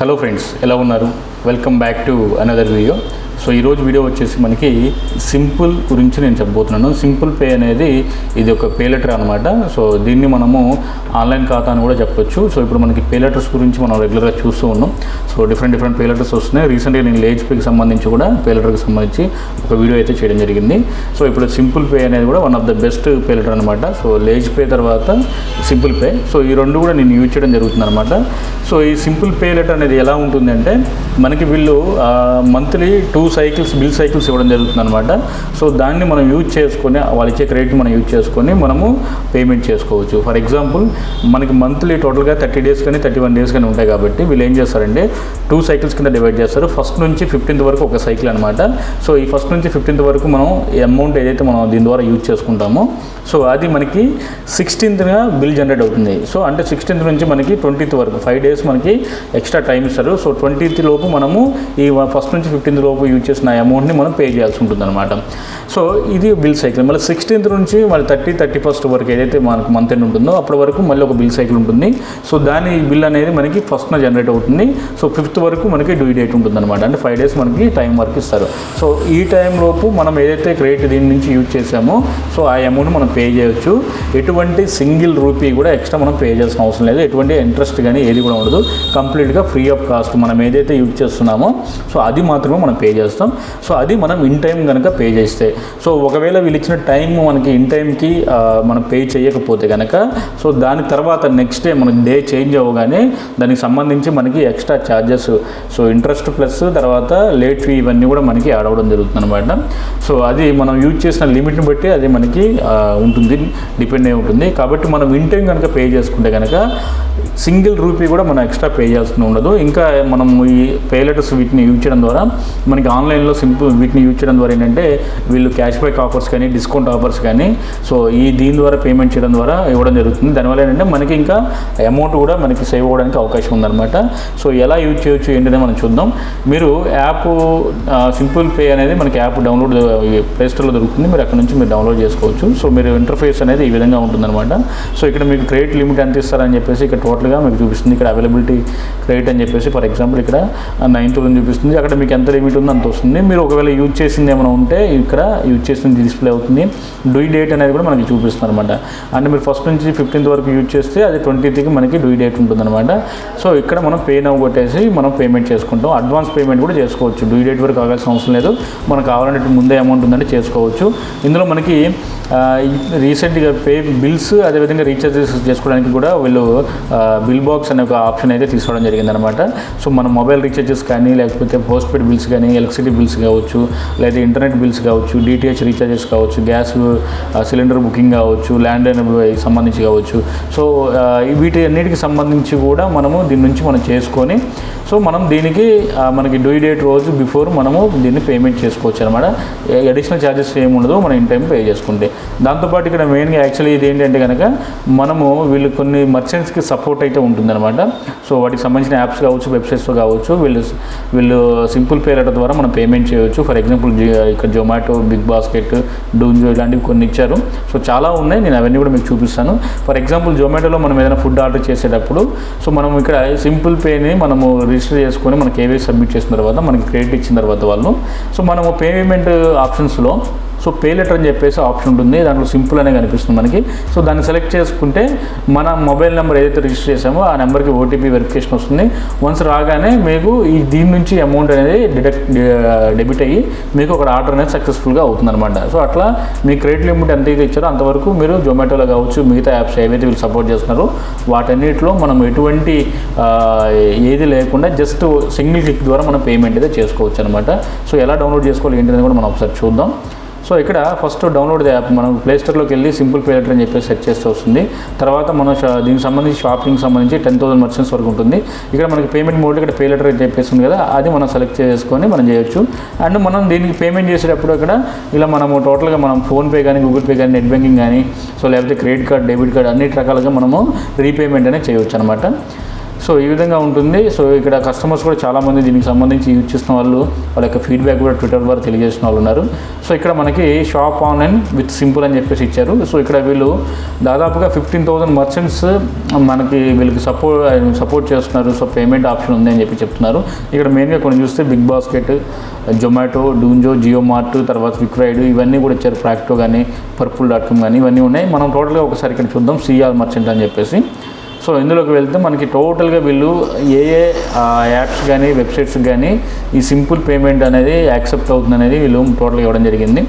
Hello friends, ఎలా ఉన్నారు? Welcome back to another video. So ఈరోజు వీడియో వచ్చేసి మనకి సింపుల్ గురించి నేను చెప్పబోతున్నాను. సింపుల్ పే అనేది ఇది ఒక పే లెటర్ అనమాట. సో దీన్ని మనము ఆన్లైన్ ఖాతా అని కూడా చెప్పొచ్చు. సో ఇప్పుడు మనకి పే లెటర్స్ గురించి మనం రెగ్యులర్గా చూస్తూ ఉన్నాం. సో డిఫరెంట్ పే లెటర్స్ వస్తున్నాయి. రీసెంట్గా నేను లేజ్ పేకి సంబంధించి కూడా పే లెటర్కి సంబంధించి ఒక వీడియో అయితే చేయడం జరిగింది. సో ఇప్పుడు సింపుల్ పే అనేది కూడా one of the best pay letter అనమాట. సో లేజ్ పే తర్వాత సింపుల్ పే, సో ఈ రెండు కూడా నేను యూజ్ చేయడం జరుగుతుంది అనమాట. సో ఈ సింపుల్ పే లెటర్ అనేది ఎలా ఉంటుందంటే మనకి వీళ్ళు మంత్లీ 2 బిల్ సైకిల్స్ ఇవ్వడం జరుగుతుంది అనమాట. సో దాన్ని మనం యూజ్ చేసుకొని వాళ్ళు ఇచ్చే క్రెడిట్ మనం యూజ్ చేసుకొని మనము పేమెంట్ చేసుకోవచ్చు. ఫర్ ఎగ్జాంపుల్ మనకి మంత్లీ టోటల్గా 30 డేస్ కానీ 31 డేస్ కానీ ఉంటాయి కాబట్టి వీళ్ళు ఏం చేస్తారంటే 2 సైకిల్స్ కింద డివైడ్ చేస్తారు. ఫస్ట్ నుంచి 15th వరకు ఒక సైకిల్ అనమాట. సో ఈ ఫస్ట్ నుంచి 15th వరకు మనం అమౌంట్ ఏదైతే మనం దీని ద్వారా యూజ్ చేసుకుంటామో సో అది మనకి 16th బిల్ జనరేట్ అవుతుంది. సో అంటే 16th నుంచి మనకి 20th వరకు 5 డేస్ మనకి ఎక్స్ట్రా టైం ఇస్తారు. సో 20th లోపు మనము ఈ ఫస్ట్ నుంచి 15th లోపు యూజ్ చేసిన అమౌంట్ని మనం పే చేయాల్సి ఉంటుంది అనమాట. సో ఇది బిల్ సైకిల్. మళ్ళీ 16th నుంచి మళ్ళీ 31st వరకు ఏదైతే మనకు మంత్ ఎండ్ ఉంటుందో అప్పటి వరకు మళ్ళీ ఒక బిల్ సైకిల్ ఉంటుంది. సో దాని బిల్ అనేది మనకి ఫస్ట్న జనరేట్ అవుతుంది. సో 5th వరకు మనకి డ్యూ డేట్ ఉంటుంది అనమాట. అంటే 5 డేస్ మనకి టైం వరకు ఇస్తారు. సో ఈ టైం లోపు మనం ఏదైతే క్రెడిట్ దీని నుంచి యూజ్ చేసామో సో ఆ అమౌంట్ మనం పే చేయొచ్చు. ఎటువంటి సింగిల్ రూపీ కూడా ఎక్స్ట్రా మనం పే చేయాల్సిన అవసరం లేదు. ఎటువంటి ఇంట్రెస్ట్ కానీ ఏది కూడా ఉండదు. కంప్లీట్గా ఫ్రీ ఆఫ్ కాస్ట్ మనం ఏదైతే యూజ్ చేస్తున్నామో సో అది మాత్రమే మనం పే చేస్తాం. సో అది మనం ఇన్ టైం కనుక పే చేస్తే, సో ఒకవేళ వీళ్ళు ఇచ్చిన టైం మనకి ఇన్ టైంకి మనం పే చేయకపోతే కనుక సో దాని తర్వాత నెక్స్ట్ డే మనకి డే చేంజ్ అవ్వగానే దానికి సంబంధించి మనకి extra charges, so interest plus తర్వాత లేట్ ఫీ ఇవన్నీ కూడా మనకి యాడ్ అవ్వడం జరుగుతుంది అనమాట. సో అది మనం యూజ్ చేసిన లిమిట్ని బట్టి అది మనకి ఉంటుంది, డిపెండ్ అయి ఉంటుంది. కాబట్టి మనం ఇన్ టైం కనుక పే చేసుకుంటే కనుక సింగిల్ రూపీ కూడా మనం ఎక్స్ట్రా పే చేయాల్సి ఉండదు. ఇంకా మనం ఈ పే లెటర్స్ వీటిని యూజ్ చేయడం ద్వారా మనకి ఆన్లైన్లో వీటిని యూజ్ చేయడం ద్వారా ఏంటంటే వీళ్ళు క్యాష్ బ్యాక్ ఆఫర్స్ కానీ డిస్కౌంట్ ఆఫర్స్ కానీ సో దీని ద్వారా పేమెంట్ చేయడం ద్వారా ఇవ్వడం జరుగుతుంది. దానివల్ల ఏంటంటే మనకి ఇంకా అమౌంట్ కూడా మనకి సేవ్ అవ్వడానికి అవకాశం ఉందన్నమాట. సో ఎలా యూజ్ చేయొచ్చు ఏంటనే మనం చూద్దాం. మీరు యాప్ సింపుల్ పే అనేది మనకి యాప్ డౌన్లోడ్ ప్లే స్టోర్లో దొరుకుతుంది. మీరు అక్కడ నుంచి మీరు డౌన్లోడ్ చేసుకోవచ్చు. సో మీరు ఇంటర్ఫేస్ అనేది ఈ విధంగా ఉంటుందన్నమాట. సో ఇక్కడ మీకు క్రెడిట్ లిమిట్ ఎంత ఇస్తారని చెప్పేసి ఇక్కడ టోటల్గా మీకు చూపిస్తుంది. ఇక్కడ అవైలబిలిటీ క్రెడిట్ అని చెప్పేసి ఫర్ ఎగ్జాంపుల్ ఇక్కడ 9,000 చూపిస్తుంది. అక్కడ మీకు ఎంత లిమిట్ ఉందో అంత వస్తుంది. మీరు ఒకవేళ యూజ్ చేసింది ఏమైనా ఉంటే ఇక్కడ యూజ్ చేసింది డిస్ప్లే అవుతుంది. డ్యూ డేట్ అనేది కూడా మనకి చూపిస్తుంది అనమాట. అంటే మీరు ఫస్ట్ నుంచి 15th వరకు యూజ్ చేస్తే అది 20th మనకి డ్యూ డేట్ ఉంటుంది అనమాట. సో ఇక్కడ మనం పే నౌ కొట్టేసి మనం పేమెంట్ చేసుకుంటాం. అడ్వాన్స్ పేమెంట్ కూడా చేసుకోవచ్చు. డ్యూ డేట్ వరకు కావాల్సిన అవసరం లేదు. మనకు కావాలంటే ముందే అమౌంట్ ఉందంటే చేసుకోవచ్చు. ఇందులో మనకి రీసెంట్గా పే బిల్స్ అదేవిధంగా రీఛార్జెస్ చేసుకోవడానికి కూడా వీళ్ళు బిల్ బాక్స్ అనే ఒక ఆప్షన్ అయితే తీసుకోవడం జరిగిందనమాట. సో మన మొబైల్ రీఛార్జెస్ కానీ లేకపోతే పోస్ట్పెయిడ్ బిల్స్ కానీ ఎలక్ట్రిసిటీ బిల్స్ కావచ్చు, లేదా ఇంటర్నెట్ బిల్స్ కావచ్చు, డిటిహెచ్ రీఛార్జెస్ కావచ్చు, గ్యాస్ సిలిండర్ బుకింగ్ కావచ్చు, ల్యాండ్ లైన్ సంబంధించి కావచ్చు. సో వీటి అన్నిటికి సంబంధించి కూడా మనము దీని నుంచి మనం చేసుకొని సో మనం దీనికి మనకి డ్యూ డేట్ రోజు బిఫోర్ మనము దీన్ని పేమెంట్ చేసుకోవచ్చు అనమాట. అడిషనల్ ఛార్జెస్ ఏమి ఉండదు మనం ఇన్ టైం పే చేసుకుంటే. దాంతోపాటు ఇక్కడ మెయిన్గా యాక్చువల్లీ ఇది ఏంటంటే కనుక మనము వీళ్ళు కొన్ని మర్చెంట్స్కి సపోర్ట్ అయితే ఉంటుందన్నమాట. సో వాటికి సంబంధించిన యాప్స్ కావచ్చు, వెబ్సైట్స్లో కావచ్చు వీళ్ళు సింపుల్ పే లెటర్ ద్వారా మనం పేమెంట్ చేయవచ్చు. ఫర్ ఎగ్జాంపుల్ ఇక్కడ జొమాటో, బిగ్ బాస్కెట్, డూంజో ఇలాంటివి కొన్ని ఇచ్చారు. సో చాలా ఉన్నాయి, నేను అవన్నీ కూడా మీకు చూపిస్తాను. ఫర్ ఎగ్జాంపుల్ జొమాటోలో మనం ఏదైనా ఫుడ్ ఆర్డర్ చేసేటప్పుడు సో మనం ఇక్కడ సింపుల్ పేని మనము రిజిస్టర్ చేసుకొని మన KYC సబ్మిట్ చేసిన తర్వాత మనకి క్రెడిట్ ఇచ్చిన తర్వాత వాళ్ళు సో మనము పేమెంట్ ఆప్షన్స్లో సో పే లెటర్ అని చెప్పేసి ఆప్షన్ ఉంటుంది. దాంట్లో సింపుల్ అనే కనిపిస్తుంది మనకి. సో దాన్ని సెలెక్ట్ చేసుకుంటే మన మొబైల్ నెంబర్ ఏదైతే రిజిస్టర్ చేసామో ఆ నెంబర్కి OTP వెరిఫికేషన్ వస్తుంది. వన్స్ రాగానే మీకు దీని నుంచి అమౌంట్ అనేది డెబిట్ అయ్యి మీకు ఒక ఆర్డర్ అనేది సక్సెస్ఫుల్గా అవుతుంది అనమాట. సో అట్లా మీ క్రెడిట్ లిమిట్ ఎంత అయితే ఇచ్చారో అంతవరకు మీరు జొమాటోలో కావచ్చు, మిగతా యాప్స్ ఏవైతే వీళ్ళు సపోర్ట్ చేస్తున్నారో వాటన్నిటిలో మనం ఎటువంటి ఏది లేకుండా జస్ట్ సింగిల్ క్లిక్ ద్వారా మనం పేమెంట్ అయితే చేసుకోవచ్చు అనమాట. సో ఎలా డౌన్లోడ్ చేసుకోవాలి ఏంటనేది కూడా మనం ఒకసారి చూద్దాం. సో ఇక్కడ ఫస్ట్ డౌన్లోడ్ యాప్ మనం ప్లే స్టోర్లోకి వెళ్ళి సింపుల్ పే లెటర్ అని చెప్పేసి సెర్చ్ చేస్తే వస్తుంది. తర్వాత మనం దీనికి సంబంధించి షాపింగ్ సంబంధించి 10,000 మర్చెంట్స్ వరకు ఉంటుంది. ఇక్కడ మనకి పేమెంట్ మోడ్ ఇక్కడ పే లెటర్ అని చెప్పేసి ఉంది కదా, అది మనం సెలెక్ట్ చేసుకొని మనం చేయొచ్చు. అండ్ మనం దీనికి పేమెంట్ చేసేటప్పుడు ఇక్కడ ఇలా మనము టోటల్గా మనం ఫోన్పే కానీ, గూగుల్ పే కానీ, నెట్ బ్యాంకింగ్ కానీ సో లేకపోతే క్రెడిట్ కార్డ్, డెబిట్ కార్డ్ అన్ని రకాలుగా మనము రీపేమెంట్ అనేది చేయవచ్చు అనమాట. సో ఈ విధంగా ఉంటుంది. సో ఇక్కడ కస్టమర్స్ కూడా చాలామంది దీనికి సంబంధించి యూజ్ చేస్తున్న వాళ్ళ యొక్క ఫీడ్బ్యాక్ కూడా ట్విట్టర్ ద్వారా తెలియజేసిన వాళ్ళు ఉన్నారు. సో ఇక్కడ మనకి షాప్ ఆన్లైన్ విత్ సింపుల్ అని చెప్పేసి ఇచ్చారు. సో ఇక్కడ వీళ్ళు దాదాపుగా 15,000 మర్చెంట్స్ మనకి వీళ్ళకి సపోర్ట్ చేస్తున్నారు. సో పేమెంట్ ఆప్షన్ ఉంది అని చెప్పి చెప్తున్నారు. ఇక్కడ మెయిన్గా కొన్ని చూస్తే BigBasket, Zomato, Dunzo, JioMart, తర్వాత క్రెడ్ ఇవన్నీ కూడా ఇచ్చారు. ప్రాక్టో కానీ purple.com కానీ ఇవన్నీ ఉన్నాయి. మనం టోటల్గా ఒకసారి ఇక్కడ చూద్దాం సిఆర్ మర్చెంట్ అని చెప్పేసి. సో ఇందులోకి వెళ్తే మనకి టోటల్గా వీళ్ళు ఏ యాప్స్ కానీ వెబ్సైట్స్ కానీ ఈ సింపుల్ పేమెంట్ అనేది యాక్సెప్ట్ అవుతుంది అనేది వీళ్ళు టోటల్గా ఇవ్వడం జరిగింది.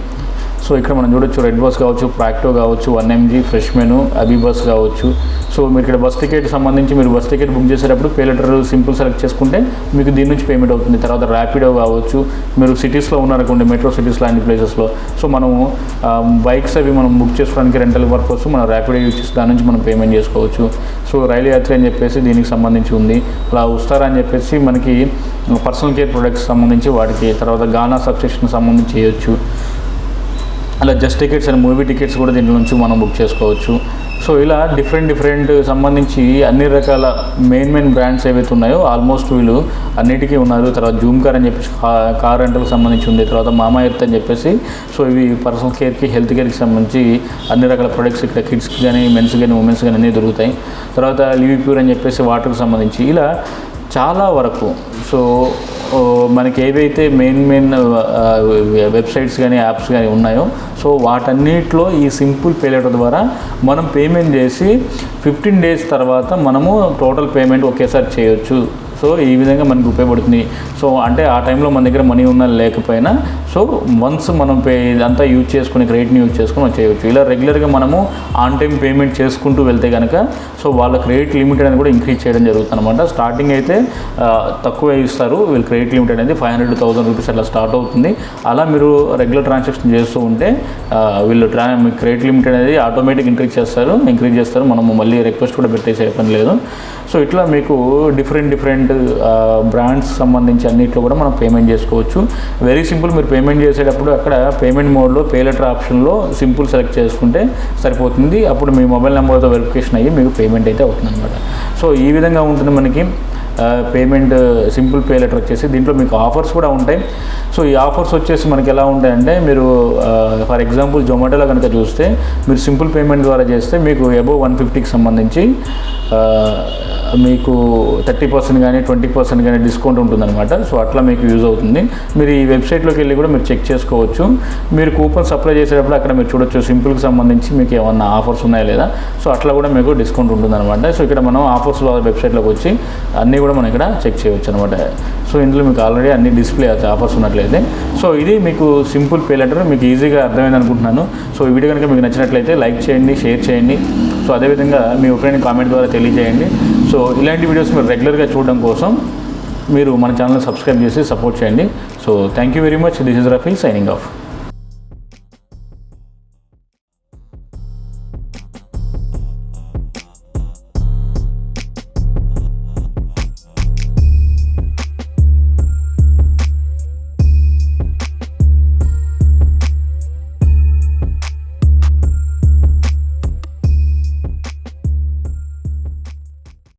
సో ఇక్కడ మనం చూడొచ్చు రెడ్ బస్ కావచ్చు, ప్రాక్టో కావచ్చు, 1mg, ఫ్రెష్ మెను, అబీ బస్ కావచ్చు. సో మీరు ఇక్కడ బస్ టికెట్ సంబంధించి మీరు బస్ టికెట్ బుక్ చేసేటప్పుడు పే లెటర్ సింపుల్ సెలెక్ట్ చేసుకుంటే మీకు దీని నుంచి పేమెంట్ అవుతుంది. తర్వాత ర్యాపిడో కావచ్చు, మీరు సిటీస్లో ఉన్నారనుకోండి, మెట్రో సిటీస్ లాంటి ప్లేసెస్లో, సో మనము బైక్స్ అవి మనం బుక్ చేసుకోవడానికి రెంటల్ పర్పస్ మనం ర్యాపిడో యూజ్ చేసి దాని నుంచి మనం పేమెంట్ చేసుకోవచ్చు. సో రైలు యాత్ర అని చెప్పేసి దీనికి సంబంధించి ఉంది. అలా ఉస్తారా అని చెప్పేసి మనకి పర్సనల్ కేర్ ప్రొడక్ట్స్ సంబంధించి వాటికి, తర్వాత గానా సబ్స్క్రిప్షన్ సంబంధించి చేయొచ్చు. అలా just tickets and movie tickets కూడా దీని నుంచి మనం బుక్ చేసుకోవచ్చు. సో ఇలా డిఫరెంట్ సంబంధించి అన్ని రకాల మెయిన్ బ్రాండ్స్ ఏవైతే ఉన్నాయో ఆల్మోస్ట్ వీళ్ళు అన్నిటికీ ఉన్నారు. తర్వాత జూమ్ కార్ అని చెప్పేసి కార్ రెంటల్కి సంబంధించి ఉంది. తర్వాత మామా ఎర్త్ అని చెప్పేసి, సో ఇవి పర్సనల్ కేర్కి, హెల్త్ కేర్కి సంబంధించి అన్ని రకాల ప్రొడక్ట్స్ ఇక్కడ కిడ్స్కి కానీ, మెన్స్ కానీ, ఉమెన్స్ కానీ అన్నీ దొరుకుతాయి. తర్వాత లివి ప్యూర్ అని చెప్పేసి వాటర్కి సంబంధించి ఇలా చాలా వరకు. సో మనకి ఏవైతే మెయిన్ వెబ్సైట్స్ కానీ, యాప్స్ కానీ ఉన్నాయో, సో వాటన్నిటిలో ఈ సింపుల్ పే లెటర్ ద్వారా మనం పేమెంట్ చేసి 15 days తర్వాత మనము టోటల్ పేమెంట్ ఒకేసారి చేయొచ్చు. సో ఈ విధంగా మనకు ఉపయోగపడుతుంది. సో అంటే ఆ టైంలో మన దగ్గర మనీ ఉన్నా లేకపోయినా, సో వన్స్ మనం ఇదంతా యూజ్ చేసుకుని, క్రెడిట్ని యూజ్ చేసుకుని మనం చేయవచ్చు. ఇలా రెగ్యులర్గా మనము ఆన్ టైం పేమెంట్ చేసుకుంటూ వెళ్తే కనుక, సో వాళ్ళ క్రెడిట్ లిమిట్ అనేది కూడా ఇంక్రీజ్ చేయడం జరుగుతుంది అనమాట. స్టార్టింగ్ అయితే తక్కువ ఇస్తారు వీళ్ళు క్రెడిట్ లిమిట్ అనేది 500 to 1000 రూపీస్ అట్లా స్టార్ట్ అవుతుంది. అలా మీరు రెగ్యులర్ ట్రాన్సాక్షన్ చేస్తూ ఉంటే వీళ్ళు క్రెడిట్ లిమిట్ అనేది ఆటోమేటిక్ ఇంక్రీజ్ చేస్తారు. మనము మళ్ళీ రిక్వెస్ట్ కూడా పెట్టేసే పని లేదు. సో ఇట్లా మీకు డిఫరెంట్ బ్రాండ్స్ సంబంధించి అన్నింటిలో కూడా మనం పేమెంట్ చేసుకోవచ్చు. Very simple. మీరు పేమెంట్ చేసేటప్పుడు అక్కడ పేమెంట్ మోడ్లో పే లెటర్ ఆప్షన్లో సింపుల్ సెలెక్ట్ చేసుకుంటే సరిపోతుంది. అప్పుడు మీ మొబైల్ నెంబర్తో వెరిఫికేషన్ అయ్యి మీకు పేమెంట్ అయితే అవుతుంది అనమాట. సో ఈ విధంగా ఉంటుంది మనకి పేమెంట్ సింపుల్ పే లెటర్ వచ్చేసి. దీంట్లో మీకు ఆఫర్స్ కూడా ఉంటాయి. సో ఈ ఆఫర్స్ వచ్చేసి మనకి ఎలా ఉంటాయంటే, మీరు ఫర్ ఎగ్జాంపుల్ జొమాటోలో కనుక చూస్తే, మీరు సింపుల్ పేమెంట్ ద్వారా చేస్తే మీకు అబోవ్ 150కి సంబంధించి మీకు 30% కానీ 20% కానీ డిస్కౌంట్ ఉంటుందన్నమాట. సో అట్లా మీకు యూజ్ అవుతుంది. మీరు ఈ వెబ్సైట్లోకి వెళ్ళి కూడా మీరు చెక్ చేసుకోవచ్చు. మీరు కూపన్స్ అప్లై చేసేటప్పుడు అక్కడ మీరు చూడొచ్చు సింపుల్కి సంబంధించి మీకు ఏమన్నా ఆఫర్స్ ఉన్నాయా లేదా. సో అట్లా కూడా మీకు డిస్కౌంట్ ఉంటుందన్నమాట. సో ఇక్కడ మనం ఆఫర్స్ వెబ్సైట్లోకి వచ్చి అన్నీ కూడా మనం ఇక్కడ చెక్ చేయవచ్చు అనమాట. సో ఇందులో మీకు ఆల్రెడీ అన్ని డిస్ప్లే అవుతాయి ఆఫర్స్ ఉన్నట్లయితే. సో ఇది మీకు సింపుల్ పే లెటర్ మీకు ఈజీగా అర్థమైంది అనుకుంటున్నాను. సో ఈ వీడియో కనుక మీకు నచ్చినట్లయితే లైక్ చేయండి, షేర్ చేయండి. సో అదేవిధంగా మీ ఒపీనియన్ కామెంట్ ద్వారా తెలియజేయండి. సో ఇలాంటి వీడియోస్ మీరు రెగ్యులర్గా చూడడం కోసం మీరు మన ఛానల్ సబ్స్క్రైబ్ చేసి సపోర్ట్ చేయండి. So thank you very much. This is Rafi signing off.